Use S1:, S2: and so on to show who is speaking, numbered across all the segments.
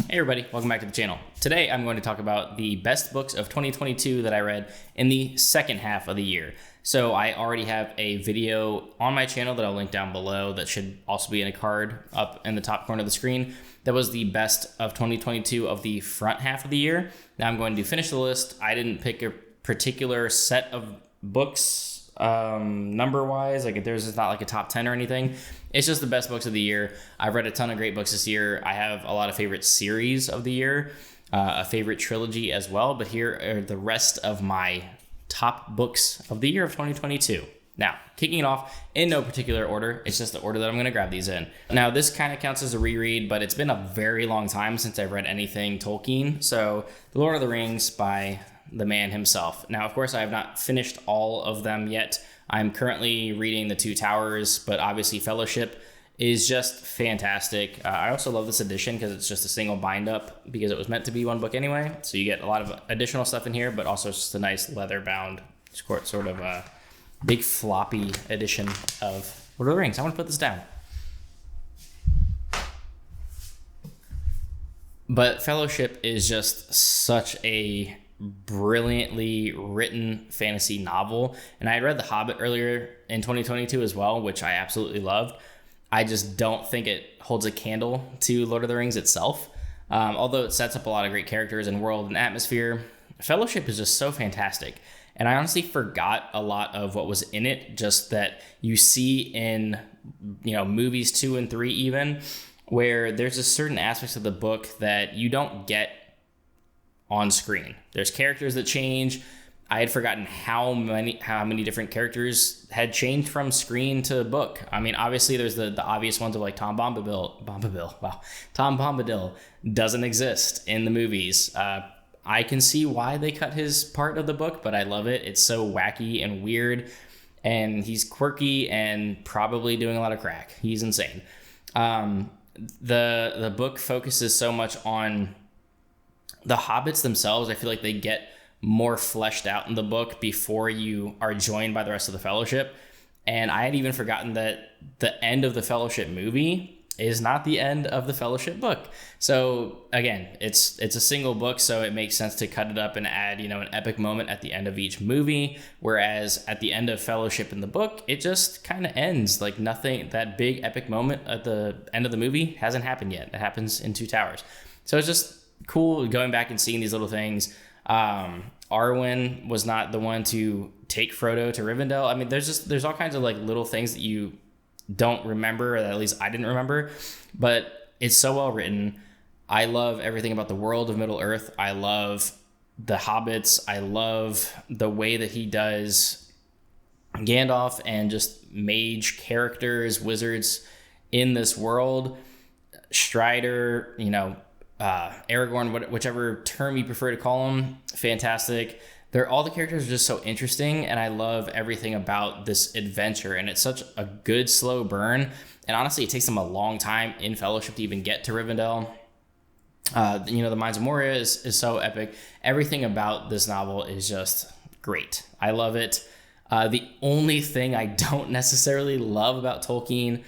S1: Hey everybody, welcome back to the channel. Today I'm going to talk about the best books of 2022 that I read in the second half of the year. So I already have a video on my channel that I'll link down below that should also be in a card up in the top corner of the screen. That was the best of 2022 of the front half of the year. Now I'm going to finish the list. I didn't pick a particular set of books number wise, like there's just not like a top 10 or anything. It's just the best books of the year. I've read a ton of great books this year. I have a lot of favorite series of the year, a favorite trilogy as well, but here are the rest of my top books of the year of 2022. Now, kicking it off in no particular order, it's just the order that I'm going to grab these in. Now, this kind of counts as a reread, but it's been a very long time since I've read anything Tolkien. So, The Lord of the Rings by the man himself. Now, of course, I have not finished all of them yet. I'm currently reading The Two Towers, but obviously Fellowship is just fantastic. I also love this edition because it's just a single bind up because it was meant to be one book anyway. So you get a lot of additional stuff in here, but also just a nice leather bound sort of a big floppy edition of Lord of the Rings. I want to put this down. But Fellowship is just such a brilliantly written fantasy novel, and I had read The Hobbit earlier in 2022 as well, which I absolutely loved. I just don't think it holds a candle to Lord of the Rings itself, although it sets up a lot of great characters and world and atmosphere. Fellowship is just so fantastic, and I honestly forgot a lot of what was in it, just that you see in movies 2 and 3 even, where there's just certain aspects of the book that you don't get on screen. There's characters that change. I had forgotten how many different characters had changed from screen to book. I mean, obviously there's the obvious ones of like Tom Bombadil doesn't exist in the movies. I can see why they cut his part of the book, but I love it. It's so wacky and weird, and he's quirky and probably doing a lot of crack. He's insane. The book focuses so much on the hobbits themselves. I feel like they get more fleshed out in the book before you are joined by the rest of the Fellowship. And I had even forgotten that the end of the Fellowship movie is not the end of the Fellowship book. So again, it's a single book, so it makes sense to cut it up and add, an epic moment at the end of each movie. Whereas at the end of Fellowship in the book, it just kind of ends like nothing. That big epic moment at the end of the movie hasn't happened yet. It happens in Two Towers. So it's just cool going back and seeing these little things. Arwen was not the one to take Frodo to Rivendell. I mean, there's all kinds of like little things that you don't remember, or at least I didn't remember, but it's so well written. I love everything about the world of Middle Earth. I love the hobbits. I love the way that he does Gandalf and just mage characters, wizards in this world. Strider, Aragorn, whichever term you prefer to call them, fantastic. All the characters are just so interesting, and I love everything about this adventure, and it's such a good slow burn, and honestly it takes them a long time in Fellowship to even get to Rivendell. The Mines of Moria is so epic. Everything about this novel is just great. I love it. The only thing I don't necessarily love about Tolkien,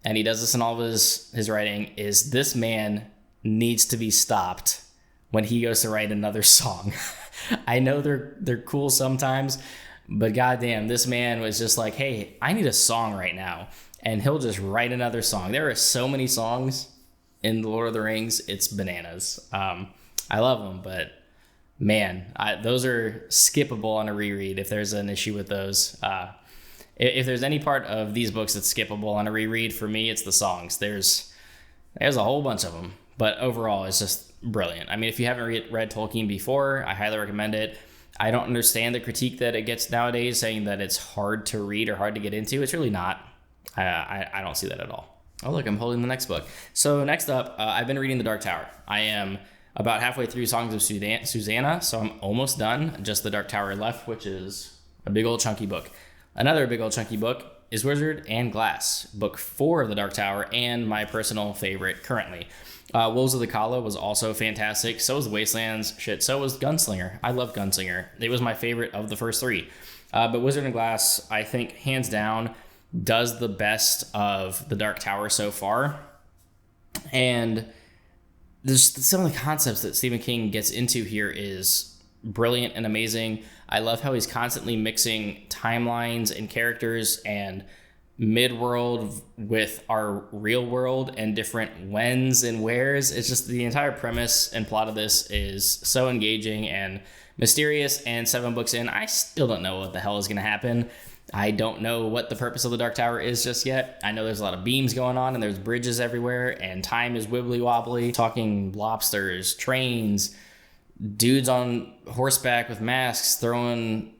S1: and he does this in all of his writing, is this man needs to be stopped when he goes to write another song. I know they're cool sometimes, but goddamn, this man was just like, hey, I need a song right now, and he'll just write another song. There are so many songs in The Lord of the Rings, it's bananas. I love them, but man, those are skippable on a reread if there's an issue with those. If there's any part of these books that's skippable on a reread, for me, it's the songs. There's a whole bunch of them. But overall, it's just brilliant. I mean, if you haven't read Tolkien before, I highly recommend it. I don't understand the critique that it gets nowadays, saying that it's hard to read or hard to get into. It's really not. I don't see that at all. Oh, look, I'm holding the next book. So next up, I've been reading The Dark Tower. I am about halfway through Songs of Susanna, so I'm almost done. Just The Dark Tower left, which is a big old chunky book. Another big old chunky book is Wizard and Glass, book 4 of The Dark Tower, and my personal favorite currently. Wolves of the Kala was also fantastic. So was Wastelands. So was Gunslinger. I love Gunslinger. It was my favorite of the first 3. But Wizard and Glass, I think, hands down, does the best of The Dark Tower so far. And there's some of the concepts that Stephen King gets into here is brilliant and amazing. I love how he's constantly mixing timelines and characters and mid-world with our real world and different whens and wheres. It's just the entire premise and plot of this is so engaging and mysterious, and 7 books in, I still don't know what the hell is going to happen. I don't know what the purpose of the Dark Tower is just yet. I know there's a lot of beams going on and there's bridges everywhere and time is wibbly wobbly, talking lobsters, trains, dudes on horseback with masks throwing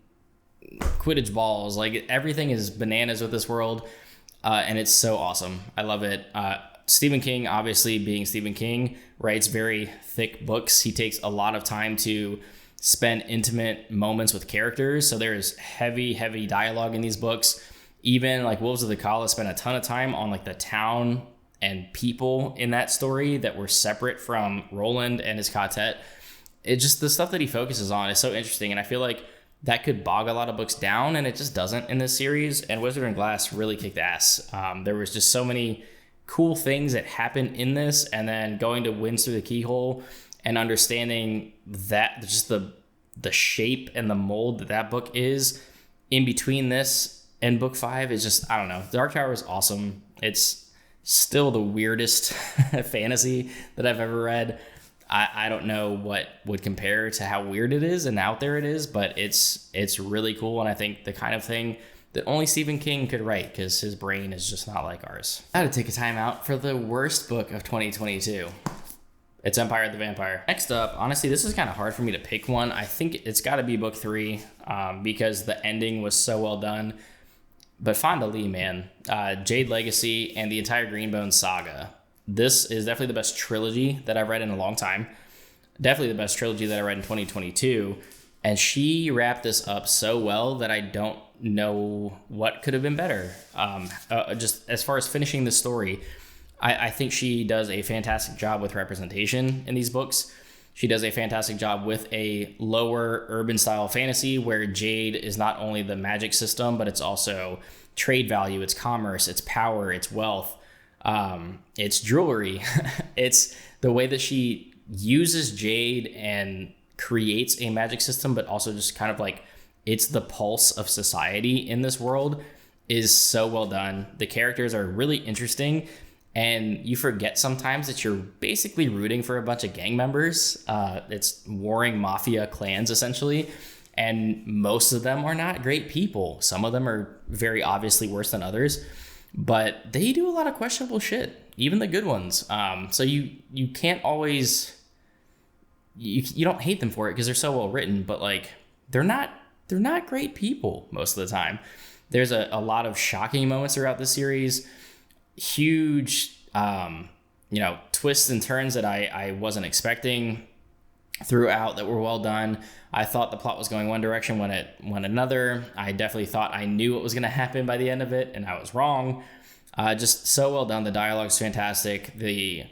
S1: Quidditch balls. Like, everything is bananas with this world, and it's so awesome. I love it. Stephen King, obviously being Stephen King, writes very thick books. He takes a lot of time to spend intimate moments with characters, so there's heavy dialogue in these books. Even like Wolves of the Kala spent a ton of time on like the town and people in that story that were separate from Roland and his quartet. It just, the stuff that he focuses on is so interesting, and I feel like that could bog a lot of books down, and it just doesn't in this series. And Wizard and Glass really kicked ass. There was just so many cool things that happen in this, and then going to Winds Through the Keyhole and understanding that just the shape and the mold that book is in between this and book 5 is just, I don't know. Dark Tower is awesome. It's still the weirdest fantasy that I've ever read. I don't know what would compare to how weird it is and out there it is, but it's really cool. And I think the kind of thing that only Stephen King could write, because his brain is just not like ours. I had to take a time out for the worst book of 2022. It's Empire the Vampire. Next up, honestly, this is kind of hard for me to pick one. I think it's got to be book 3 because the ending was so well done. But Fonda Lee, man, Jade Legacy and the entire Greenbone saga. This is definitely the best trilogy that I've read in a long time. Definitely the best trilogy that I read in 2022. And she wrapped this up so well that I don't know what could have been better. Just as far as finishing the story, I think she does a fantastic job with representation in these books. She does a fantastic job with a lower urban style fantasy where Jade is not only the magic system, but it's also trade value, it's commerce, it's power, it's wealth, it's jewelry. It's the way that she uses Jade and creates a magic system, but also just kind of like it's the pulse of society in this world is so well done. The characters are really interesting. And you forget sometimes that you're basically rooting for a bunch of gang members. It's warring mafia clans, essentially. And most of them are not great people. Some of them are very obviously worse than others. But they do a lot of questionable shit, even the good ones. So you can't always... You don't hate them for it because they're so well written. But like they're not great people most of the time. There's a lot of shocking moments throughout the series. Huge twists and turns that I wasn't expecting throughout that were well done. I thought the plot was going one direction when it went another. I definitely thought I knew what was going to happen by the end of it, and I was wrong. Just so well done. The dialogue's fantastic. The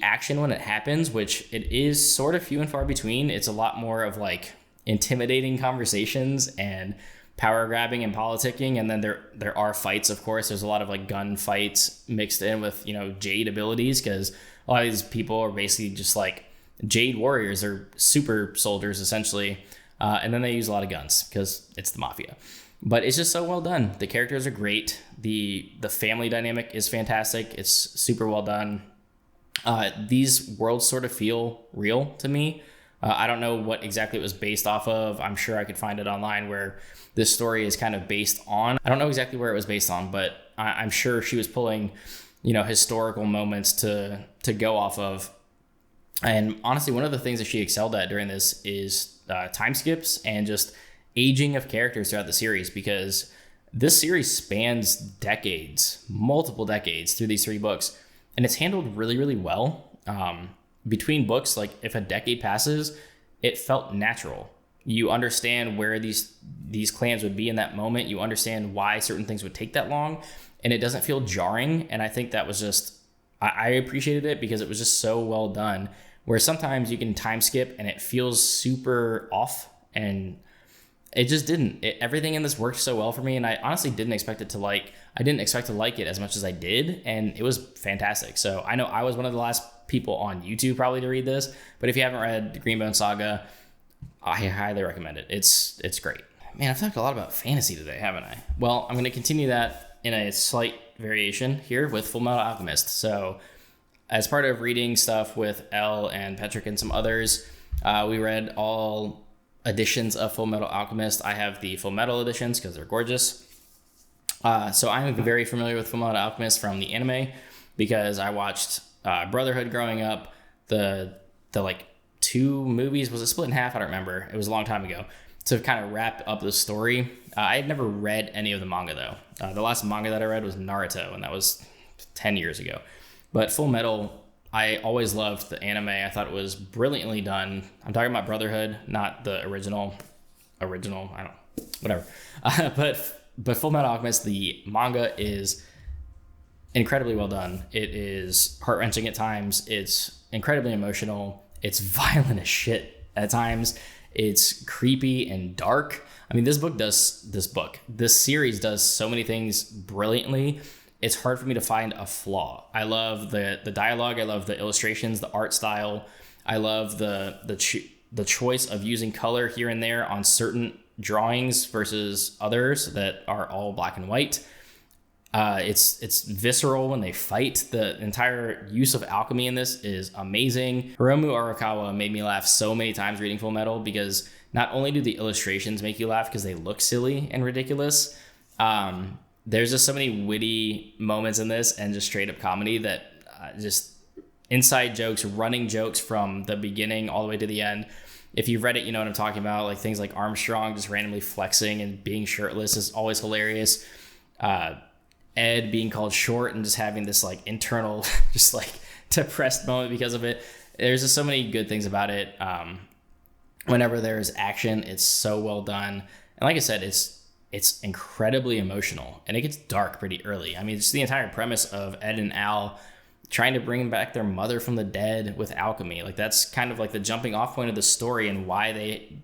S1: action when it happens, which it is sort of few and far between, it's a lot more of like intimidating conversations and power grabbing and politicking, and then there are fights. Of course, there's a lot of like gun fights mixed in with Jade abilities, because a lot of these people are basically just like Jade warriors or super soldiers essentially, and then they use a lot of guns because it's the mafia. But it's just so well done. The characters are great. The family dynamic is fantastic. It's super well done. These worlds sort of feel real to me. I don't know what exactly it was based off of. I'm sure I could find it online where this story is kind of based on. I don't know exactly where it was based on, but I'm sure she was pulling, historical moments to go off of. And honestly, one of the things that she excelled at during this is time skips and just aging of characters throughout the series, because this series spans decades, multiple decades through these 3 books, and it's handled really, really well. Between books, like if a decade passes, it felt natural. You understand where these clans would be in that moment. You understand why certain things would take that long, and it doesn't feel jarring. And I think that was just, I appreciated it because it was just so well done, where sometimes you can time skip and it feels super off, and it just didn't. Everything in this worked so well for me, and I honestly didn't expect to like it as much as I did, and it was fantastic. So I know I was one of the last people on YouTube probably to read this. But if you haven't read the Greenbone Saga, I highly recommend it. It's great. Man, I've talked a lot about fantasy today, haven't I? Well, I'm going to continue that in a slight variation here with Fullmetal Alchemist. So as part of reading stuff with Elle and Patrick and some others, we read all editions of Fullmetal Alchemist. I have the Full Metal editions because they're gorgeous. So I'm very familiar with Fullmetal Alchemist from the anime because I watched Brotherhood growing up. The like 2 movies, was it split in half? I don't remember. It was a long time ago. To kind of wrap up the story, I had never read any of the manga though. The last manga that I read was Naruto, and that was 10 years ago. But Full Metal, I always loved the anime. I thought it was brilliantly done. I'm talking about Brotherhood, not the original. I don't, whatever. But Full Metal Alchemist, the manga is incredibly well done. It is heart-wrenching at times. It's incredibly emotional. It's violent as shit at times. It's creepy and dark. I mean, this series does so many things brilliantly. It's hard for me to find a flaw. I love the dialogue. I love the illustrations, the art style. I love the choice of using color here and there on certain drawings versus others that are all black and white. It's visceral when they fight. The entire use of alchemy in this is amazing. Hiromu Arakawa made me laugh so many times reading Full Metal because not only do the illustrations make you laugh because they look silly and ridiculous, there's just so many witty moments in this and just straight up comedy that just inside jokes, running jokes from the beginning all the way to the end. If you've read it, you know what I'm talking about. Like things like Armstrong just randomly flexing and being shirtless is always hilarious. Ed being called short and just having this like internal, just like depressed moment because of it. There's just so many good things about it. Whenever there's action, it's so well done. And like I said, it's incredibly emotional and it gets dark pretty early. I mean, it's the entire premise of Ed and Al trying to bring back their mother from the dead with alchemy. Like that's kind of like the jumping off point of the story and why they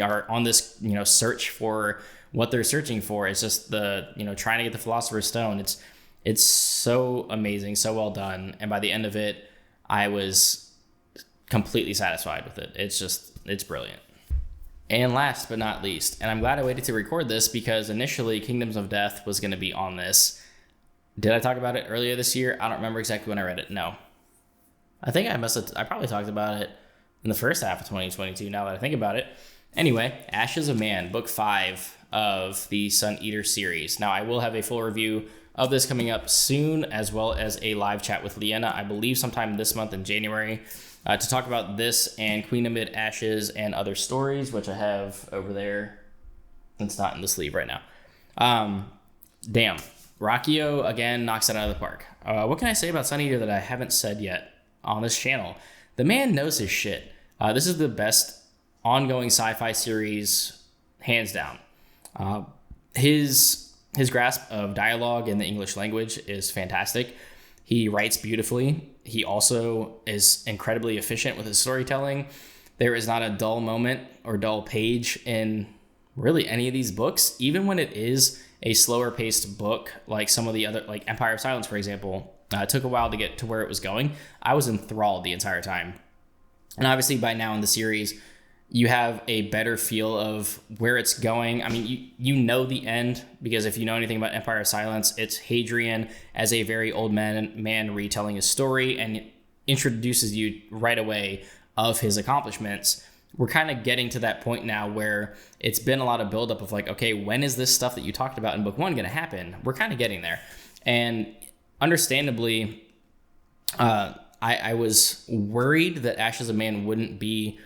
S1: are on this, search for what they're searching for. It's just trying to get the Philosopher's Stone. It's so amazing, so well done. And by the end of it, I was completely satisfied with it. It's brilliant. And last but not least, and I'm glad I waited to record this because initially Kingdoms of Death was going to be on this. Did I talk about it earlier this year? I don't remember exactly when I read it. No. I think I probably talked about it in the first half of 2022 now that I think about it. Anyway, Ashes of Man, book 5 of the Sun Eater series. Now, I will have a full review of this coming up soon, as well as a live chat with Leanna, I believe sometime this month in January, to talk about this and Queen Amid Ashes and other stories, which I have over there. It's not in the sleeve right now. Damn. Rakio, again, knocks it out of the park. What can I say about Sun Eater that I haven't said yet on this channel? The man knows his shit. This is the best ongoing sci-fi series, hands down. His grasp of dialogue in the English language is fantastic. He writes beautifully. He also is incredibly efficient with his storytelling. There is not a dull moment or dull page in really any of these books, even when it is a slower paced book, like some of the other, like Empire of Silence, for example. It took a while to get to where it was going. I was enthralled the entire time. And obviously by now in the series, you have a better feel of where it's going. I mean, you know the end, because if you know anything about Empire of Silence, it's Hadrian as a very old man retelling his story and introduces you right away of his accomplishments. We're kind of getting to that point now where it's been a lot of buildup of like, okay, when is this stuff that you talked about in book 1 going to happen? We're kind of getting there. And understandably, I was worried that Ashes of Man wouldn't be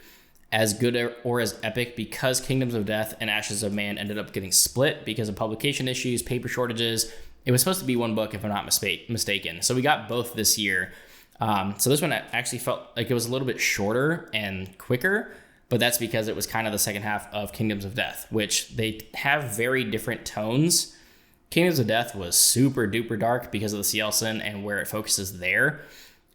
S1: as good or as epic because Kingdoms of Death and Ashes of Man ended up getting split because of publication issues, paper shortages. It was supposed to be one book, if I'm not mistaken. So we got both this year. So this one actually felt like it was a little bit shorter and quicker, but that's because it was kind of the second half of Kingdoms of Death, which they have very different tones. Kingdoms of Death was super duper dark because of the Cielson and where it focuses there.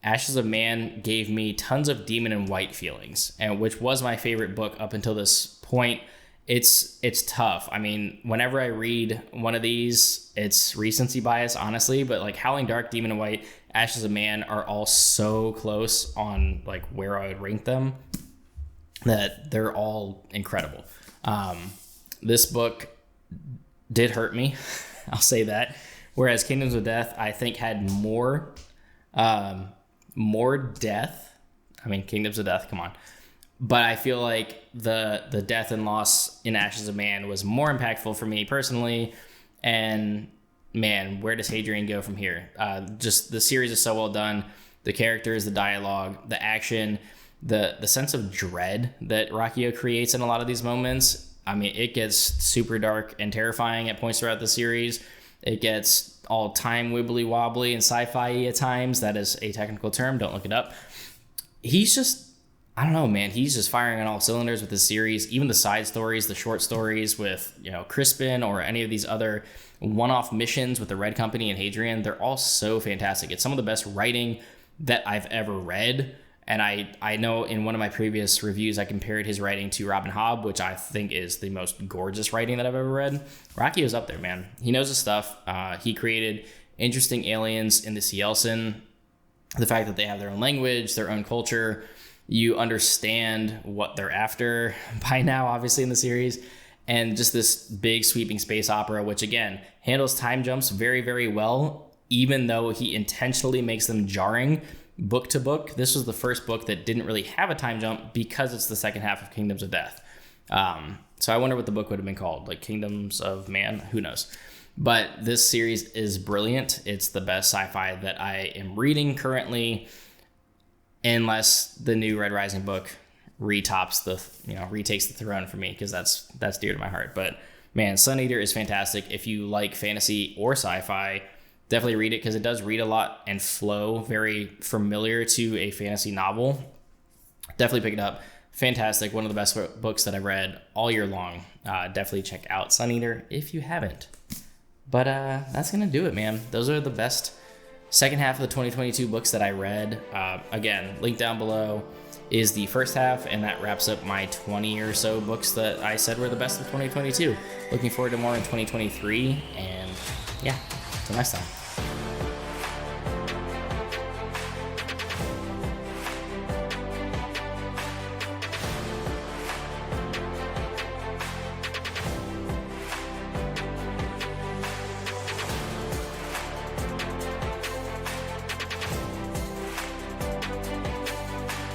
S1: Ashes of Man gave me tons of Demon and White feelings, and which was my favorite book up until this point. it's tough. I mean, whenever I read one of these, it's recency bias, honestly, but like Howling Dark, Demon in White, Ashes of Man are all so close on like where I would rank them that they're all incredible. This book did hurt me. I'll say that. Whereas Kingdoms of Death, I think, had more death. I mean, Kingdoms of Death, come on. But I feel like the death and loss in Ashes of Man was more impactful for me personally. And man, where does Hadrian go from here? Just the series is so well done. The characters, the dialogue, the action, the sense of dread that Rakio creates in a lot of these moments. I mean, it gets super dark and terrifying at points throughout the series. It gets all time wibbly wobbly and sci-fi at times. That is a technical term. Don't look it up. He's just, I don't know, man. He's just firing on all cylinders with this series. Even the side stories, the short stories with, Crispin or any of these other one-off missions with the Red Company and Hadrian, they're all so fantastic. It's some of the best writing that I've ever read. And I know in one of my previous reviews, I compared his writing to Robin Hobb, which I think is the most gorgeous writing that I've ever read. Rakio's up there, man. He knows his stuff. He created interesting aliens in the Cielsen. The fact that they have their own language, their own culture, you understand what they're after by now, obviously, in the series. And just this big sweeping space opera, which again, handles time jumps very, very well, even though he intentionally makes them jarring book to book. This was the first book that didn't really have a time jump because it's the second half of Kingdoms of Death. So I wonder what the book would have been called, like Kingdoms of Man, who knows? But this series is brilliant. It's the best sci-fi that I am reading currently, unless the new Red Rising book retakes the throne for me, because that's dear to my heart. But man, Sun Eater is fantastic. If you like fantasy or sci-fi, definitely read it, because it does read a lot and flow very familiar to a fantasy novel. Definitely pick it up. Fantastic. One of the best books that I've read all year long. Definitely check out Sun Eater if you haven't. But that's going to do it, man. Those are the best second half of the 2022 books that I read. Again, link down below is the first half, and that wraps up my 20 or so books that I said were the best of 2022. Looking forward to more in 2023, and yeah, until next time.